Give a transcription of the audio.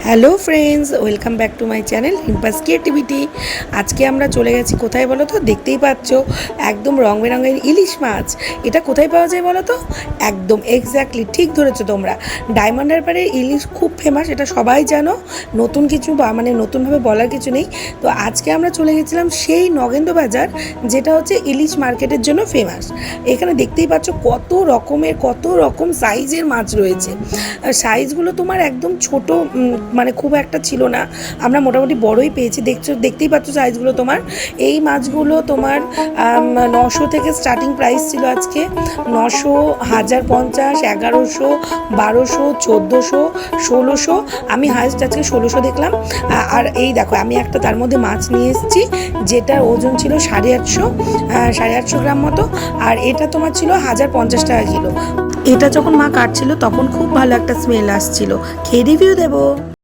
Hello friends, welcome back to my channel রিম্পাস creativity. আজকে আমরা চলে গেছি কোথায় বলো তো? দেখতেই পাচ্ছ একদম রং বেরঙের ইলিশ মাছ। এটা কোথায় পাওয়া যায় বলো তো? একদম এক্স্যাক্টলি ঠিক ধরেছো তোমরা। ডায়মন্ড হারবারের ইলিশ খুব ফেমাস, এটা সবাই জানো। নতুন কিছু মানে নতুনভাবে বলার কিছু নেই। তো আজকে আমরা চলে গেছিলাম সেই নগেন্দ্র বাজার, যেটা হচ্ছে ইলিশ মার্কেটের জন্য ফেমাস। এখানে দেখতেই পাচ্ছ কত রকম সাইজের মাছ রয়েছে। সাইজগুলো তোমার একদম ছোট, মানে খুব একটা ছিল না, আমরা মোটামুটি বড়ই পেয়েছি। দেখতেই পাচ্ছ সাইজগুলো তোমার। এই মাছগুলো তোমার 900 থেকে স্টার্টিং প্রাইস ছিল আজকে। 900, 1050, 1100, 1200, 1400, 1600। আমি হাইস্ট আজকে 1600 দেখলাম। আর এই দেখো, আমি একটা তার মধ্যে মাছ নিয়ে এসেছি, যেটার ওজন ছিল 850 গ্রাম মতো। আর এটা তোমার ছিল 1050 টাকা কিলো। এটা যখন মা কাটছিল তখন খুব ভালো একটা স্মেল আসছিল। খেয়ে রিভিউ দেবো।